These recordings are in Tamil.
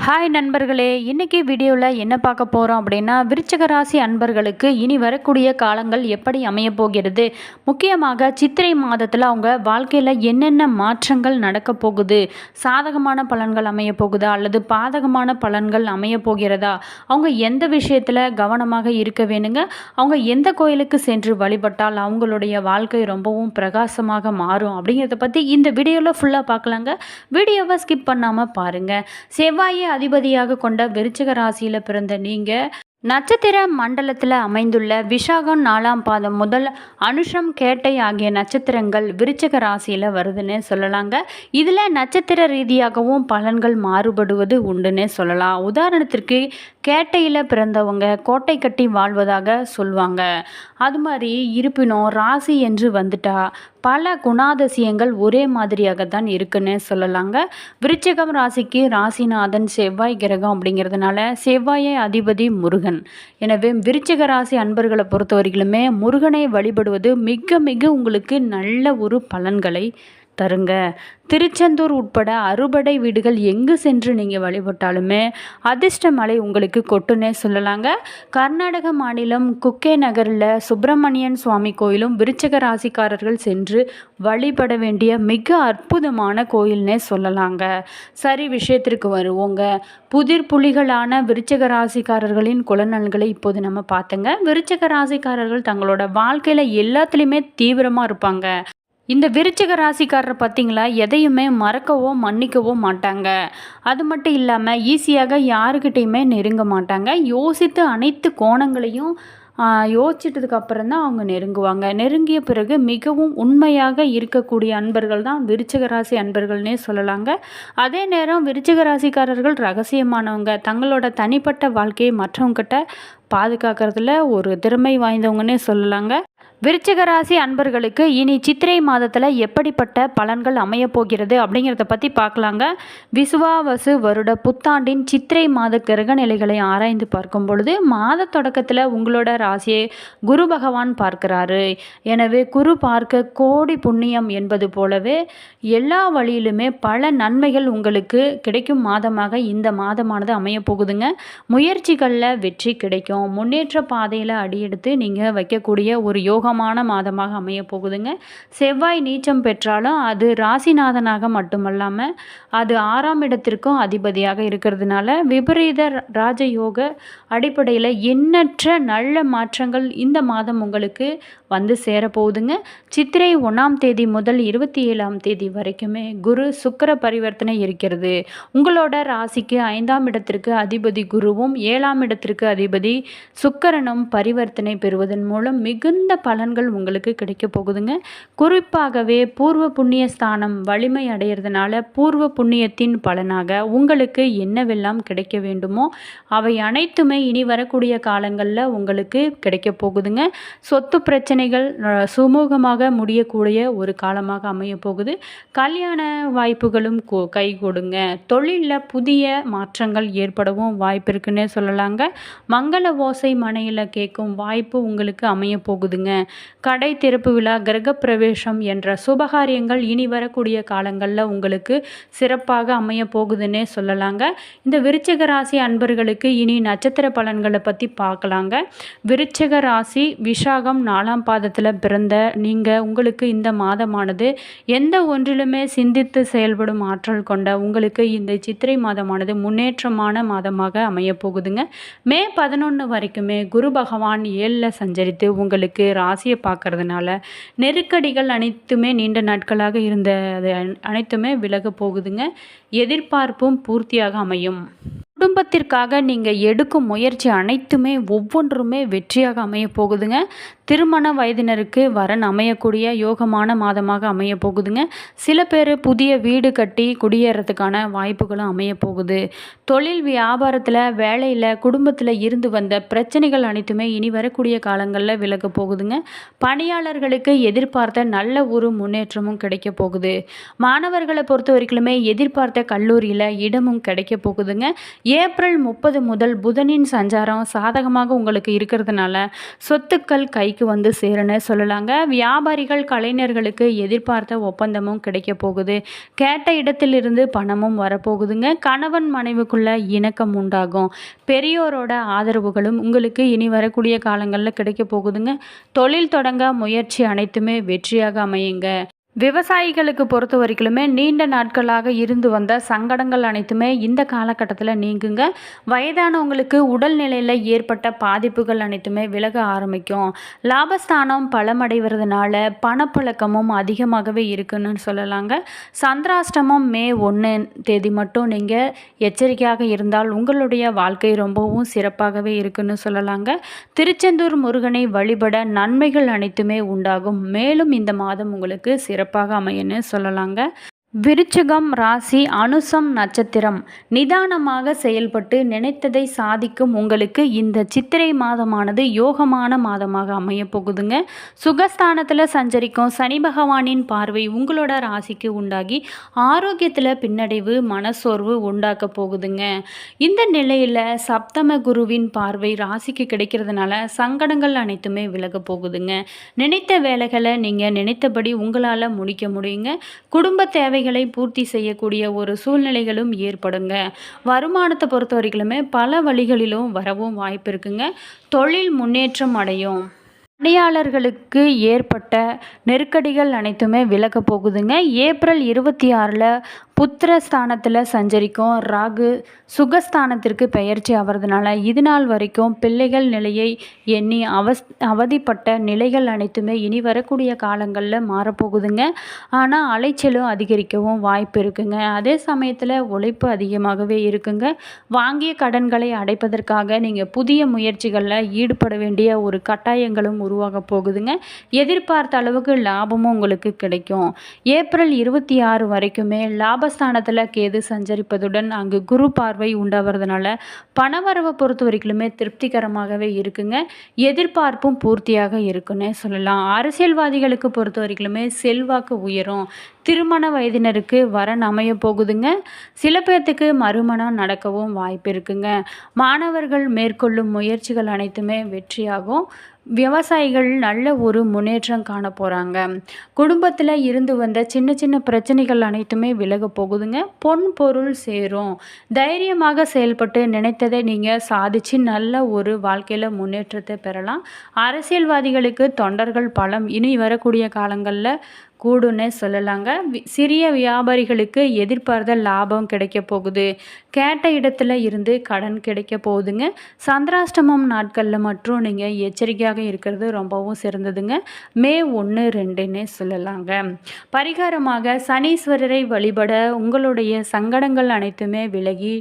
ஹாய் நண்பர்களே, இன்றைக்கி வீடியோவில் என்ன பார்க்க போகிறோம் அப்படின்னா, விருச்சிக ராசி அன்பர்களுக்கு இனி வரக்கூடிய காலங்கள் எப்படி அமையப்போகிறது, முக்கியமாக சித்திரை மாதத்தில் அவங்க வாழ்க்கையில் என்னென்ன மாற்றங்கள் நடக்க போகுது, சாதகமான பலன்கள் அமையப்போகுதா அல்லது பாதகமான பலன்கள் அமையப்போகிறதா, அவங்க எந்த விஷயத்தில் கவனமாக இருக்க வேணுங்க, அவங்க எந்த கோயிலுக்கு சென்று வழிபட்டால் அவங்களுடைய வாழ்க்கை ரொம்பவும் பிரகாசமாக மாறும் அப்படிங்கிறத பற்றி இந்த வீடியோவில் ஃபுல்லாக பார்க்கலாங்க. வீடியோவை ஸ்கிப் பண்ணாமல் பாருங்கள். செவ்வாயை அதிபதியாக கொண்ட விருச்சிக ராசியில் பிறந்த நீங்கள் நட்சத்திர மண்டலத்தில் அமைந்துள்ள விஷாகம் 4ஆம் பாதம் முதல் அனுஷம் கேட்டை ஆகிய நட்சத்திரங்கள் விருச்சிக ராசியில் வருதுன்னு சொல்லலாங்க. இதில் நட்சத்திர ரீதியாகவும் பலன்கள் மாறுபடுவது உண்டுன்னு சொல்லலாம். உதாரணத்திற்கு கேட்டையில் பிறந்தவங்க கோட்டை கட்டி வாழ்வதாக சொல்லுவாங்க. அது மாதிரி இருப்பினும் ராசி என்று வந்துட்டா பல குணாதிசயங்கள் ஒரே மாதிரியாகத்தான் இருக்குன்னு சொல்லலாங்க. விருச்சிகம் ராசிக்கு ராசிநாதன் செவ்வாய் கிரகம் அப்படிங்கிறதுனால செவ்வாயை அதிபதி முருகன். எனவே விருச்சிக ராசி அன்பர்களை பொறுத்தவரையிலுமே முருகனை வழிபடுவது மிக மிக உங்களுக்கு நல்ல ஒரு பலன்களை தருங்க. திருச்செந்தூர் உட்பட அறுபடை வீடுகள் எங்கு சென்று நீங்கள் வழிபட்டாலுமே அதிர்ஷ்ட மலை உங்களுக்கு கொட்டுன்னே சொல்லலாங்க. கர்நாடக மாநிலம் குக்கே நகரில் சுப்பிரமணியன் சுவாமி கோயிலும் விருச்சிக ராசிக்காரர்கள் சென்று வழிபட வேண்டிய மிக அற்புதமான கோயில்னே சொல்லலாங்க. சரி, விஷயத்திற்கு வருவோங்க. புதிர் புலிகளான விருச்சிக ராசிக்காரர்களின் குலநலன்களை இப்போது நம்ம பார்த்தோங்க. விருச்சிக ராசிக்காரர்கள் தங்களோட வாழ்க்கையில் எல்லாத்துலேயுமே தீவிரமாக இருப்பாங்க. இந்த விருச்சிக ராசிக்காரரை பார்த்தீங்களா, எதையுமே மறக்கவோ மன்னிக்கவோ மாட்டாங்க. அது மட்டும் இல்லாமல் ஈஸியாக யாருக்கிட்டையுமே நெருங்க மாட்டாங்க. யோசித்து அனைத்து கோணங்களையும் யோசிச்சிட்டதுக்கு அப்புறம் தான் அவங்க நெருங்குவாங்க. நெருங்கிய பிறகு மிகவும் உண்மையாக இருக்கக்கூடிய அன்பர்கள் தான் விருச்சிக ராசி அன்பர்கள்னே சொல்லலாங்க. அதே நேரம் விருச்சிக ராசிக்காரர்கள் ரகசியமானவங்க. தங்களோட தனிப்பட்ட வாழ்க்கையை மற்றவங்ககிட்ட பாதுகாக்கிறதுல ஒரு திறமை வாய்ந்தவங்கன்னே சொல்லலாங்க. விருச்சிக ராசி அன்பர்களுக்கு இனி சித்திரை மாதத்தில் எப்படிப்பட்ட பலன்கள் அமையப்போகிறது அப்படிங்கிறத பற்றி பார்க்கலாங்க. விசுவாவசு வருட புத்தாண்டின் சித்திரை மாத கிரக நிலைகளை ஆராய்ந்து பார்க்கும் பொழுது மாத தொடக்கத்தில் உங்களோட ராசியை குரு பகவான் பார்க்கிறாரு. எனவே குரு பார்க்க கோடி புண்ணியம் என்பது போலவே எல்லா வழியிலுமே பல நன்மைகள் உங்களுக்கு கிடைக்கும் மாதமாக இந்த மாதமானது அமையப்போகுதுங்க. முயற்சிகளில் வெற்றி கிடைக்கும். முன்னேற்ற பாதையில் அடியெடுத்து நீங்கள் வைக்கக்கூடிய ஒரு யோகமான மாதமாக அமைய போகுதுங்க. செவ்வாய் நீச்சம் பெற்றாலும் அது ராசிநாதனாக மட்டுமல்லாமல் அது 6ஆம் இடத்திற்கும் அதிபதியாக இருக்கிறதுனால விபரீத ராஜயோக அடிப்படையில் எண்ணற்ற நல்ல மாற்றங்கள் இந்த மாதம் உங்களுக்கு வந்து சேரப்போகுதுங்க. சித்திரை 1ஆம் தேதி முதல் 27ஆம் தேதி வரைக்குமே குரு சுக்கிர பரிவர்த்தனை இருக்கிறது. உங்களோட ராசிக்கு 5ஆம் இடத்திற்கு அதிபதி குருவும் 7ஆம் இடத்திற்கு அதிபதி சுக்கிரனும் பரிவர்த்தனை பெறுவதன் மூலம் மிகுந்த பலன்கள் உங்களுக்கு கிடைக்க போகுதுங்க. குறிப்பாகவே பூர்வ புண்ணிய ஸ்தானம் வலிமை அடைகிறதுனால பூர்வ புண்ணியத்தின் பலனாக உங்களுக்கு என்னவெல்லாம் கிடைக்க வேண்டுமோ அவை அனைத்துமே இனி வரக்கூடிய காலங்களில் உங்களுக்கு கிடைக்க போகுதுங்க. சொத்து பிரச்சனைகள் சுமூகமாக முடியக்கூடிய ஒரு காலமாக அமைய போகுது. கல்யாண வாய்ப்புகளும் கை கொடுங்க. தொழிலில் புதிய மாற்றங்கள் ஏற்படவும் வாய்ப்பு இருக்குன்னே சொல்லலாங்க. மங்கள ஓசை மனையில் கேட்கும் வாய்ப்பு உங்களுக்கு அமைய போகுதுங்க. கடை திறப்பு விழா, கிரகப்பிரவேசம் என்ற சுபகாரியங்கள் இனி வரக்கூடிய காலங்களில் உங்களுக்கு சிறப்பாக அமைய போகுதுன்னே சொல்லலாங்க. இந்த விருச்சிக ராசி அன்பர்களுக்கு இனி நட்சத்திர பலன்களை பற்றி பார்க்கலாங்க. விருச்சிக ராசி விஷாகம் 4ஆம் பாதத்தில் பிறந்த நீங்கள் உங்களுக்கு இந்த மாதமானது எந்த ஒன்றிலுமே சிந்தித்து செயல்படும் ஆற்றல் கொண்ட உங்களுக்கு இந்த சித்திரை மாதமானது முன்னேற்றமான மாதமாக அமைய போகுதுங்க. மே 11 வரைக்குமே குரு பகவான் 7ல் சஞ்சரித்து உங்களுக்கு ராசியை பார்க்கறதுனால நெருக்கடிகள் அனைத்துமே நீண்ட நாட்களாக இருந்த அனைத்துமே விலக போகுதுங்க. எதிர்பார்ப்பும் பூர்த்தியாக அமையும். குடும்பத்திற்காக நீங்கள் எடுக்கும் முயற்சி அனைத்துமே ஒவ்வொன்றுமே வெற்றியாக அமைய போகுதுங்க. திருமண வயதினருக்கு வரன் அமையக்கூடிய யோகமான மாதமாக அமைய போகுதுங்க. சில பேர் புதிய வீடு கட்டி குடியேறதுக்கான வாய்ப்புகளும் அமைய போகுது. தொழில் வியாபாரத்தில் வேலையில் குடும்பத்தில் இருந்து வந்த பிரச்சனைகள் அனைத்துமே இனி வரக்கூடிய காலங்களில் விலக போகுதுங்க. பணியாளர்களுக்கு எதிர்பார்த்த நல்ல ஒரு முன்னேற்றமும் கிடைக்க போகுது. மாணவர்களை பொறுத்த வரைக்குமே எதிர்பார்த்த கல்லூரியில் இடமும் கிடைக்க போகுதுங்க. ஏப்ரல் 30 முதல் புதனின் சஞ்சாரம் சாதகமாக உங்களுக்கு இருக்கிறதுனால சொத்துக்கள் கைக்கு வந்து சேருன்னு சொல்லலாங்க. வியாபாரிகள், கலைஞர்களுக்கு எதிர்பார்த்த ஒப்பந்தமும் கிடைக்க போகுது. கேட்ட இடத்திலிருந்து பணமும் வரப்போகுதுங்க. கணவன் மனைவிக்குள்ள இணக்கம் உண்டாகும். பெரியோரோட ஆதரவுகளும் உங்களுக்கு இனி வரக்கூடிய காலங்களில் கிடைக்க போகுதுங்க. தொழில் தொடங்க முயற்சி அனைத்துமே வெற்றியாக அமையுங்க. விவசாயிகளுக்கு பொறுத்த வரைக்குமே நீண்ட நாட்களாக இருந்து வந்த சங்கடங்கள் அனைத்துமே இந்த காலகட்டத்தில் நீங்குங்க. வயதானவங்களுக்கு உடல்நிலையில் ஏற்பட்ட பாதிப்புகள் அனைத்துமே விலக ஆரம்பிக்கும். லாபஸ்தானம் பலமடைவதுனால பணப்பழக்கமும் அதிகமாகவே இருக்குன்னு சொல்லலாங்க. சந்திராஷ்டமம் மே 1 மட்டும் நீங்கள் எச்சரிக்கையாக இருந்தால் உங்களுடைய வாழ்க்கை ரொம்பவும் சிறப்பாகவே இருக்குன்னு சொல்லலாங்க. திருச்செந்தூர் முருகனை வழிபட நன்மைகள் அனைத்துமே உண்டாகும். மேலும் இந்த மாதம் உங்களுக்கு சிறப்பாக அமையன்னு சொல்லலாங்க. விருச்சிகம் ராசி அனுசம் நட்சத்திரம். நிதானமாக செயல்பட்டு நினைத்ததை சாதிக்கும் உங்களுக்கு இந்த சித்திரை மாதமானது யோகமான மாதமாக அமைய போகுதுங்க. சுகஸ்தானத்தில் சஞ்சரிக்கும் சனி பகவானின் பார்வை உங்களோட ராசிக்கு உண்டாகி ஆரோக்கியத்தில் பின்னடைவு, மனசோர்வு உண்டாக்க போகுதுங்க. இந்த நிலையில் சப்தம குருவின் பார்வை ராசிக்கு கிடைக்கிறதுனால சங்கடங்கள் அனைத்துமே விலக போகுதுங்க. நினைத்த வேலைகளை நீங்கள் நினைத்தபடி உங்களால் முடிக்க முடியுங்க. குடும்ப தேவைகளை பூர்த்தி செய்யக்கூடிய ஒரு சூழ்நிலைகளும் ஏற்படுங்க. வருமானத்தை பொறுத்த வரைக்குமே பல வழிகளிலும் வரவும் வாய்ப்பு இருக்குங்க. தொழில் முன்னேற்றம் அடையும். பணியாளர்களுக்கு ஏற்பட்ட நெருக்கடிகள் அனைத்துமே விலக போகுதுங்க. ஏப்ரல் 26 புத்திரஸ்தானத்தில் சஞ்சரிக்கும் ராகு சுகஸ்தானத்திற்கு பெயர்ச்சி ஆகிறதுனால இது நாள் வரைக்கும் பிள்ளைகள் நிலையை எண்ணி அவதிப்பட்ட நிலைகள் அனைத்துமே இனி வரக்கூடிய காலங்களில் மாறப்போகுதுங்க. ஆனால் அலைச்சலும் அதிகரிக்கவும் வாய்ப்பு இருக்குங்க. அதே சமயத்தில் உழைப்பு அதிகமாகவே இருக்குங்க. வாங்கிய கடன்களை அடைப்பதற்காக நீங்கள் புதிய முயற்சிகளில் ஈடுபட வேண்டிய ஒரு கட்டாயங்களும் உருவாக போகுதுங்க. எதிர்பார்த்த அளவுக்கு லாபமும் உங்களுக்கு கிடைக்கும். ஏப்ரல் 26 வரைக்குமே லாபஸ்தானத்தில் கேது சஞ்சரிப்பதுடன் அங்கு குரு பார்வை உண்டாகிறதுனால பணவரவை பொறுத்த வரைக்குமே திருப்திகரமாகவே இருக்குங்க. எதிர்பார்ப்பும் பூர்த்தியாக இருக்குன்னு சொல்லலாம். அரசியல்வாதிகளுக்கு பொறுத்த வரைக்குமே செல்வாக்கு உயரும். திருமண வயதினருக்கு வரன் அமைய போகுதுங்க. சில பேர்த்துக்கு மறுமணம் நடக்கவும் வாய்ப்பு இருக்குங்க. மாணவர்கள் மேற்கொள்ளும் முயற்சிகள் அனைத்துமே வெற்றியாகும். விவசாயிகள் நல்ல ஒரு முன்னேற்றம் காண போகிறாங்க. குடும்பத்தில் இருந்து வந்த சின்ன சின்ன பிரச்சனைகள் அனைத்துமே விலக போகுதுங்க. பொன் பொருள் சேரும். தைரியமாக செயல்பட்டு நினைத்ததை நீங்கள் சாதித்து நல்ல ஒரு வாழ்க்கையில் முன்னேற்றத்தை பெறலாம். அரசியல்வாதிகளுக்கு தொண்டர்கள் பலம் இனி வரக்கூடிய காலங்களில் கூடுன்னே சொல்லலாங்க. சிறிய வியாபாரிகளுக்கு எதிர்பார்த்த லாபம் கிடைக்க போகுது. கேட்ட இடத்துல இருந்து கடன் கிடைக்க போகுதுங்க. சந்திராஷ்டமம் நாட்களில் மட்டும் நீங்கள் எச்சரிக்கையாக இருக்கிறது ரொம்பவும் சிறந்ததுங்க. மே 1, 2ன்னே சொல்லலாங்க. பரிகாரமாக சனீஸ்வரரை வழிபட உங்களுடைய சங்கடங்கள் அனைத்துமே விலகி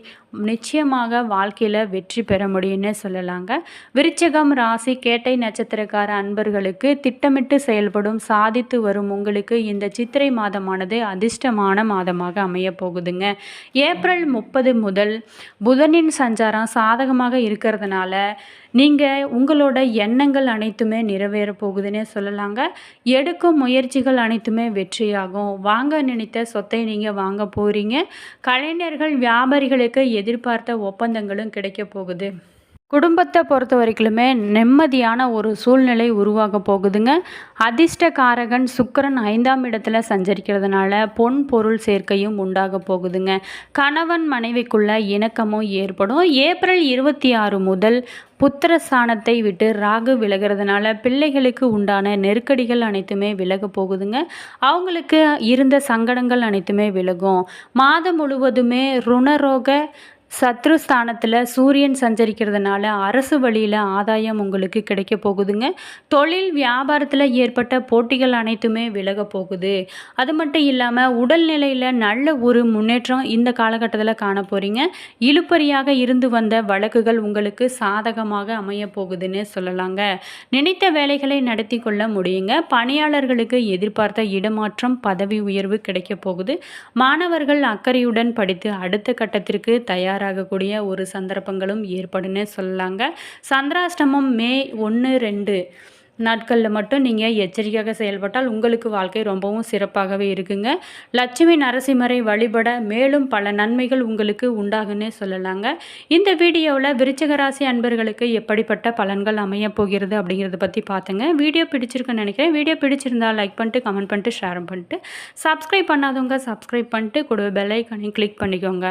நிச்சயமாக வாழ்க்கையில் வெற்றி பெற முடியும்னு சொல்லலாங்க. விருச்சிகம் ராசி கேட்டை நட்சத்திரக்கார அன்பர்களுக்கு திட்டமிட்டு செயல்படும் சாதித்து வரும் உங்களுக்கு இந்த சித்திரை மாதமானது அதிர்ஷ்டமான மாதமாக அமைய போகுதுங்க. ஏப்ரல் 30 முதல் புதனின் சஞ்சாரம் சாதகமாக இருக்கிறதுனால நீங்கள் உங்களோட எண்ணங்கள் அனைத்துமே நிறைவேற போகுதுன்னே சொல்லலாங்க. எடுக்கும் முயற்சிகள் அனைத்துமே வெற்றியாகும். வாங்க நினைத்த சொத்தை நீங்கள் வாங்க போகிறீங்க. கலைஞர்கள், வியாபாரிகளுக்கு எதிர்பார்த்த ஒப்பந்தங்களும் கிடைக்க போகுது. குடும்பத்தை பொறுத்த வரைக்குமே நிம்மதியான ஒரு சூழ்நிலை உருவாக போகுதுங்க. அதிர்ஷ்டகாரகன் சுக்கிரன் 5ஆம் இடத்துல சஞ்சரிக்கிறதுனால பொன் பொருள் சேர்க்கையும் உண்டாக போகுதுங்க. கணவன் மனைவிக்குள்ள இணக்கமும் ஏற்படும். ஏப்ரல் 26 முதல் புத்திரஸ்தானத்தை விட்டு ராகு விலகிறதுனால பிள்ளைகளுக்கு உண்டான நெருக்கடிகள் அனைத்துமே விலக போகுதுங்க. அவங்களுக்கு இருந்த சங்கடங்கள் அனைத்துமே விலகும். மாதம் முழுவதுமே ருணரோக சத்ருஸ்தானத்தில் சூரியன் சஞ்சரிக்கிறதுனால அரசு வழியில் ஆதாயம் உங்களுக்கு கிடைக்க போகுதுங்க. தொழில் வியாபாரத்தில் ஏற்பட்ட போட்டிகள் அனைத்துமே விலக போகுது. அது மட்டும் இல்லாமல் உடல்நிலையில் நல்ல ஒரு முன்னேற்றம் இந்த காலகட்டத்தில் காண போகிறீங்க. இழுபறியாக இருந்து வந்த வழக்குகள் உங்களுக்கு சாதகமாக அமைய போகுதுன்னு சொல்லலாங்க. நினைத்த வேலைகளை நடத்தி கொள்ள முடியுங்க. பணியாளர்களுக்கு எதிர்பார்த்த இடமாற்றம், பதவி உயர்வு கிடைக்க போகுது. மாணவர்கள் அக்கறையுடன் படித்து அடுத்த கட்டத்திற்கு தயாராகக்கூடிய ஒரு சந்தர்ப்பங்களும் ஏற்படுன்னு சொல்லலாங்க. சந்திராஷ்டமம் மே 1, 2 நாட்களில் மட்டும் நீங்கள் எச்சரிக்கையாக செயல்பட்டால் உங்களுக்கு வாழ்க்கை ரொம்பவும் சிறப்பாகவே இருக்குங்க. லட்சுமி நரசிம்மரை வழிபட மேலும் பல நன்மைகள் உங்களுக்கு உண்டாகுன்னே சொல்லலாங்க. இந்த வீடியோவில் விருச்சிக ராசி அன்பர்களுக்கு எப்படிப்பட்ட பலன்கள் அமையப் போகிறது அப்படிங்கிறத பற்றி பார்த்துங்க. வீடியோ பிடிச்சிருக்குன்னு நினைக்கிறேன். வீடியோ பிடிச்சிருந்தால் லைக் பண்ணிட்டு, கமெண்ட் பண்ணிட்டு, ஷேர் பண்ணிட்டு, சப்ஸ்கிரைப் பண்ணாதவங்க சப்ஸ்கிரைப் பண்ணிட்டு கூட பெல் ஐக்கானையும் கிளிக் பண்ணிக்கோங்க.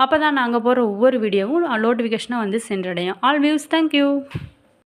அப்போ தான் நாங்கள் போகிற ஒவ்வொரு வீடியோவும் நோட்டிஃபிகேஷனாக வந்து சென்றடையும். All views thank you.